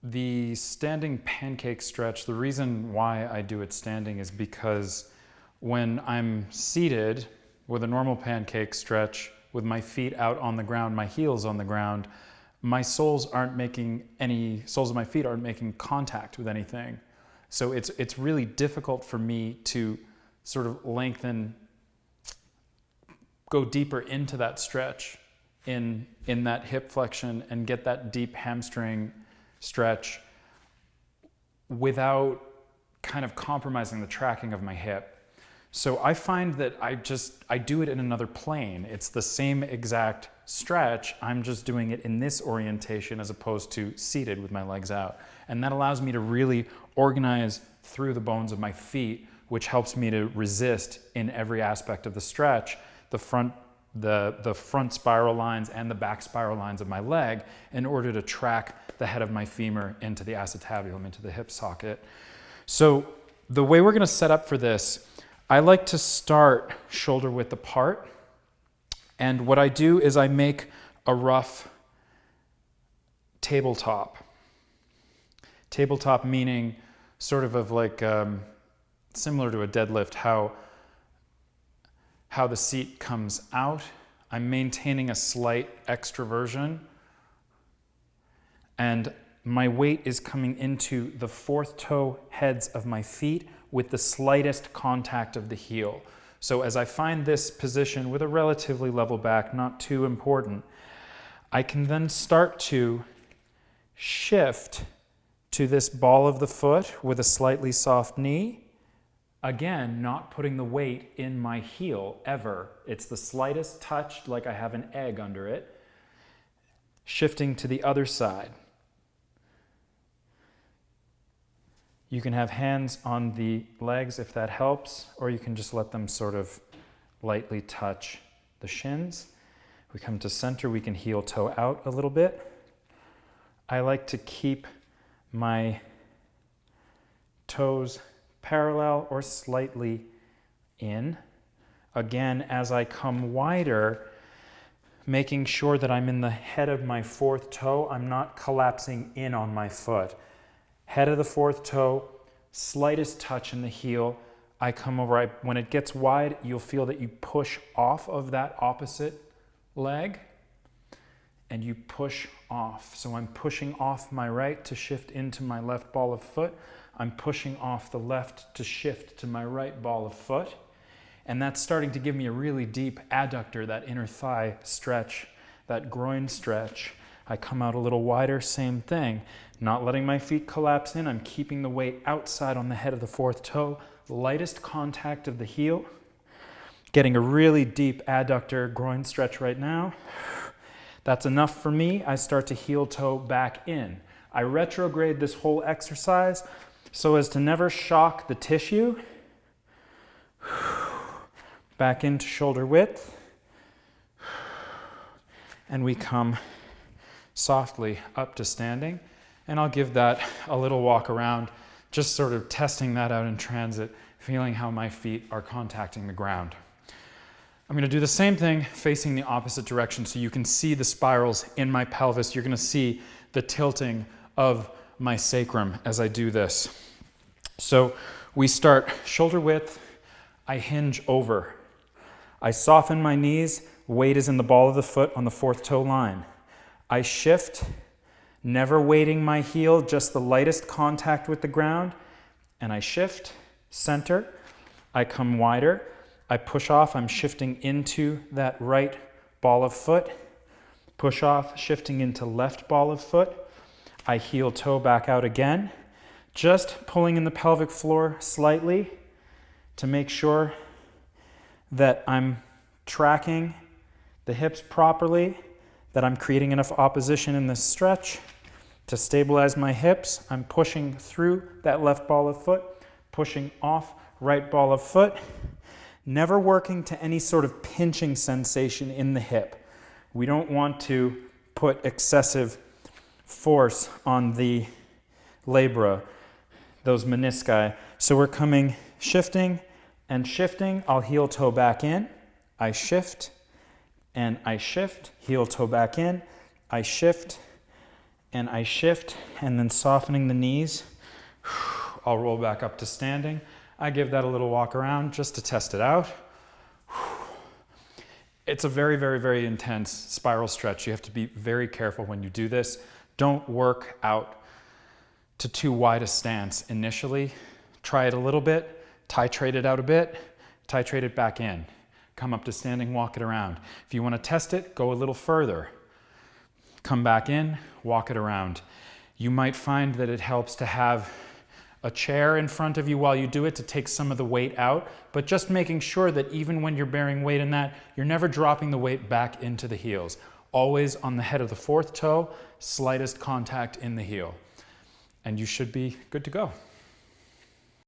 The standing pancake stretch, the reason why I do it standing is because when I'm seated with a normal pancake stretch, with my feet out on the ground, my heels on the ground, my soles of my feet aren't making contact with anything. So it's really difficult for me to sort of go deeper into that stretch in that hip flexion and get that deep hamstring stretch without kind of compromising the tracking of my hip. So I find that I do it in another plane. It's the same exact stretch, I'm just doing it in this orientation as opposed to seated with my legs out. And that allows me to really organize through the bones of my feet, which helps me to resist in every aspect of the stretch, the front spiral lines and the back spiral lines of my leg, in order to track the head of my femur into the acetabulum, into the hip socket. So the way we're going to set up for this, I like to start shoulder width apart. And what I do is I make a rough tabletop. Tabletop meaning sort of like similar to a deadlift, how the seat comes out. I'm maintaining a slight extraversion. And my weight is coming into the fourth toe heads of my feet with the slightest contact of the heel. So as I find this position with a relatively level back, not too important, I can then start to shift to this ball of the foot with a slightly soft knee. Again, not putting the weight in my heel ever. It's the slightest touch, like I have an egg under it. Shifting to the other side. You can have hands on the legs if that helps, or you can just let them sort of lightly touch the shins. We come to center, we can heel toe out a little bit. I like to keep my toes parallel or slightly in. Again, as I come wider, making sure that I'm in the head of my fourth toe, I'm not collapsing in on my foot. Head of the fourth toe, slightest touch in the heel. I come over, when it gets wide, you'll feel that you push off of that opposite leg and you push off. So I'm pushing off my right to shift into my left ball of foot. I'm pushing off the left to shift to my right ball of foot. And that's starting to give me a really deep adductor, that inner thigh stretch, that groin stretch. I come out a little wider, same thing. Not letting my feet collapse in, I'm keeping the weight outside on the head of the fourth toe, lightest contact of the heel. Getting a really deep adductor groin stretch right now. That's enough for me. I start to heel toe back in. I retrograde this whole exercise so as to never shock the tissue. Back into shoulder width. And we come softly up to standing. And I'll give that a little walk around, just sort of testing that out in transit, feeling how my feet are contacting the ground. I'm going to do the same thing facing the opposite direction so you can see the spirals in my pelvis. You're going to see the tilting of my sacrum as I do this. So we start shoulder width, I hinge over. I soften my knees, weight is in the ball of the foot on the fourth toe line. I shift, never weighting my heel, just the lightest contact with the ground. And I shift, center, I come wider, I push off, I'm shifting into that right ball of foot, push off, shifting into left ball of foot. I heel toe back out again, just pulling in the pelvic floor slightly to make sure that I'm tracking the hips properly, that I'm creating enough opposition in this stretch to stabilize my hips. I'm pushing through that left ball of foot, pushing off right ball of foot, never working to any sort of pinching sensation in the hip. We don't want to put excessive force on the labra, those menisci. So we're coming, shifting and shifting. I'll heel toe back in. I shift and I shift, heel toe back in. I shift and I shift, and then softening the knees, I'll roll back up to standing. I give that a little walk around just to test it out. It's a very, very, very intense spiral stretch. You have to be very careful when you do this. Don't work out to too wide a stance initially. Try it a little bit, titrate it out a bit, titrate it back in. Come up to standing, walk it around. If you want to test it, go a little further. Come back in, walk it around. You might find that it helps to have a chair in front of you while you do it to take some of the weight out, but just making sure that even when you're bearing weight in that, you're never dropping the weight back into the heels. Always on the head of the fourth toe, slightest contact in the heel. And you should be good to go.